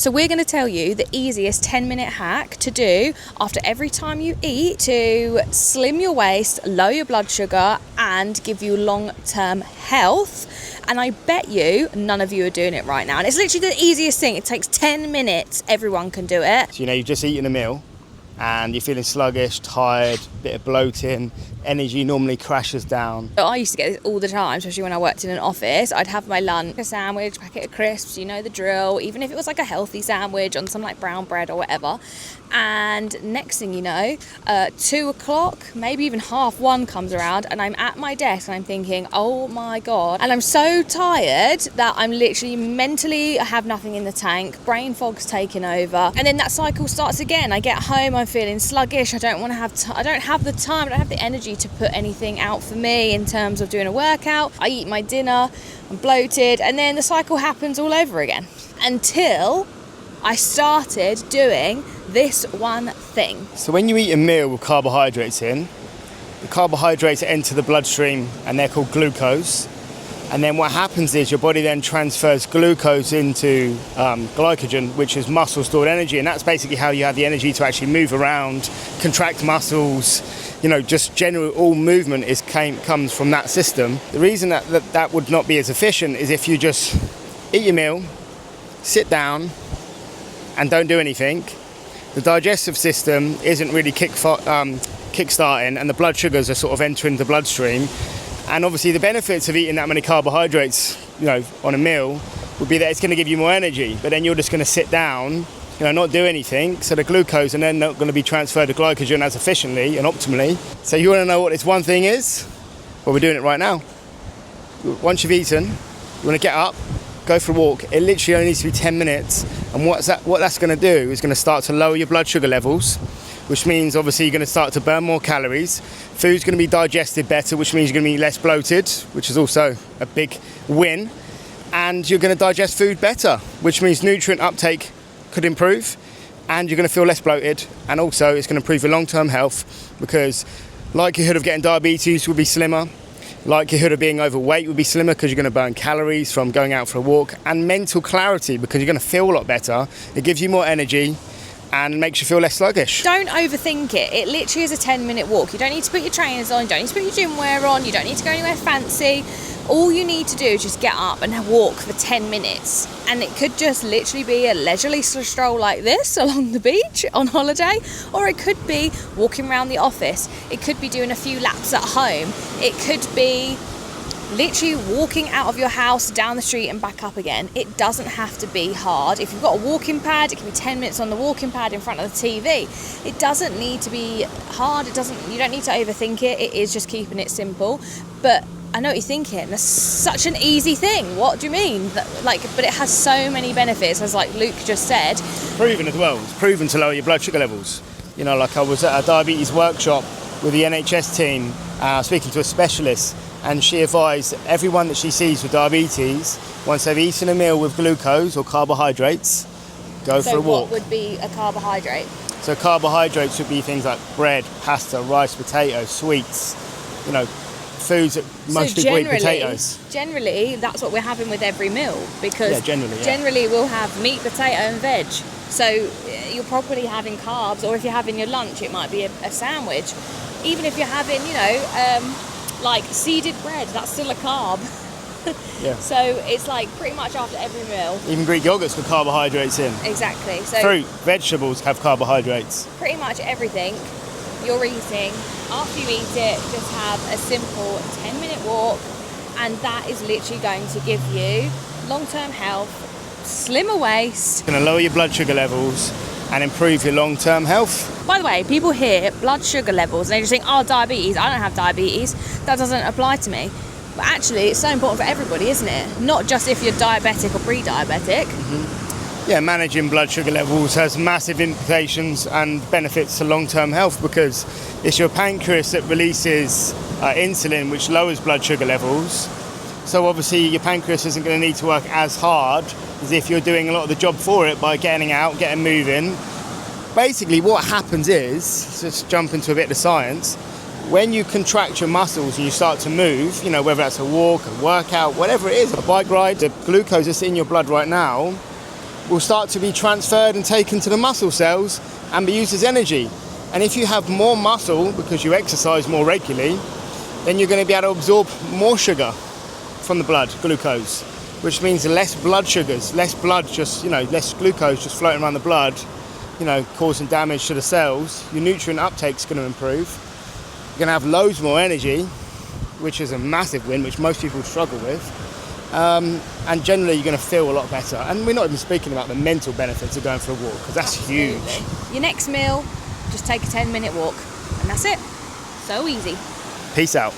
So we're going to tell you the easiest 10-minute hack to do after every time you eat to slim your waist, lower your blood sugar and give you long-term health. And I bet you none of you are doing it right now. And it's literally the easiest thing. It takes 10 minutes. Everyone can do it. So, you've just eaten a meal and you're feeling sluggish, tired, bit of bloating, energy normally crashes down. So I used to get this all the time, especially when I worked in an office. I'd have my lunch, a sandwich, packet of crisps, you know the drill, even if it was like a healthy sandwich on some like brown bread or whatever. And next thing you know, 2 o'clock, maybe even 1:30 comes around and I'm at my desk and I'm thinking, oh my God. And I'm so tired that I'm literally mentally, I have nothing in the tank, brain fog's taken over. And then that cycle starts again. I get home, I'm feeling sluggish. I don't have the time, I don't have the energy to put anything out for me in terms of doing a workout. I eat my dinner, I'm bloated, and then the cycle happens all over again. Until I started doing this one thing. So when you eat a meal with carbohydrates in, the carbohydrates enter the bloodstream and they're called glucose. And then what happens is your body then transfers glucose into glycogen, which is muscle stored energy. And that's basically how you have the energy to actually move around, contract muscles, just general all movement comes from that system. The reason that would not be as efficient is if you just eat your meal, sit down and don't do anything. The digestive system isn't really kick-starting and the blood sugars are sort of entering the bloodstream. And obviously the benefits of eating that many carbohydrates, on a meal would be that it's going to give you more energy, but then you're just going to sit down, not do anything. So the glucose and then not going to be transferred to glycogen as efficiently and optimally. So you want to know what this one thing is? Well, we're doing it right now. Once you've eaten, you want to get up, go for a walk. It literally only needs to be 10 minutes. And what that's going to do is going to start to lower your blood sugar levels, which means obviously you're going to start to burn more calories. Food's going to be digested better, which means you're going to be less bloated, which is also a big win. And you're going to digest food better, which means nutrient uptake could improve and you're going to feel less bloated. And also it's going to improve your long-term health because likelihood of getting diabetes will be slimmer. Likelihood of being overweight would be slimmer because you're going to burn calories from going out for a walk, and mental clarity because you're going to feel a lot better. It gives you more energy and makes you feel less sluggish. Don't overthink it. It literally is a 10-minute walk. You don't need to put your trainers on, you don't need to put your gym wear on, you don't need to go anywhere fancy. All you need to do is just get up and walk for 10 minutes. And it could just literally be a leisurely stroll like this along the beach on holiday, or it could be walking around the office. It could be doing a few laps at home. It could be literally walking out of your house, down the street and back up again. It doesn't have to be hard. If you've got a walking pad, it can be 10 minutes on the walking pad in front of the TV. It doesn't need to be hard. You don't need to overthink it. It is just keeping it simple. But I know what you're thinking. That's such an easy thing. What do you mean? But it has so many benefits, as like Luke just said. Proven as well. It's proven to lower your blood sugar levels. I was at a diabetes workshop with the NHS team, speaking to a specialist, and she advised everyone that she sees with diabetes, once they've eaten a meal with glucose or carbohydrates, go for a walk. So what would be a carbohydrate? So carbohydrates would be things like bread, pasta, rice, potatoes, sweets, foods that most people eat potatoes. Generally, that's what we're having with every meal because generally we'll have meat, potato and veg. So you're probably having carbs, or if you're having your lunch, it might be a sandwich. Even if you're having, like seeded bread, that's still a carb. Yeah. So it's like pretty much after every meal. Even Greek yogurt's got carbohydrates in. Exactly. So fruit, vegetables have carbohydrates. Pretty much everything you're eating, after you eat it, just have a simple 10-minute walk, and that is literally going to give you long-term health, slimmer waist. It's going to lower your blood sugar levels and improve your long-term health. By the way, people hear blood sugar levels and they just think, oh, diabetes, I don't have diabetes, that doesn't apply to me. But actually, it's so important for everybody, isn't it? Not just if you're diabetic or pre-diabetic. Mm-hmm. Yeah, managing blood sugar levels has massive implications and benefits to long-term health because it's your pancreas that releases insulin, which lowers blood sugar levels. So obviously your pancreas isn't going to need to work as hard as if you're doing a lot of the job for it by getting out, getting moving. Basically what happens is, let's jump into a bit of science, when you contract your muscles and you start to move, whether that's a walk, a workout, whatever it is, a bike ride, the glucose that's in your blood right now will start to be transferred and taken to the muscle cells and be used as energy. And if you have more muscle because you exercise more regularly, then you're going to be able to absorb more sugar from the blood, glucose, which means less blood sugars, less glucose just floating around the blood, causing damage to the cells. Your nutrient uptake's going to improve. You're going to have loads more energy, which is a massive win, which most people struggle with. And generally you're going to feel a lot better. And we're not even speaking about the mental benefits of going for a walk, because that's Absolutely. huge. Your next meal, just take a 10-minute walk, and that's it. So easy. Peace out.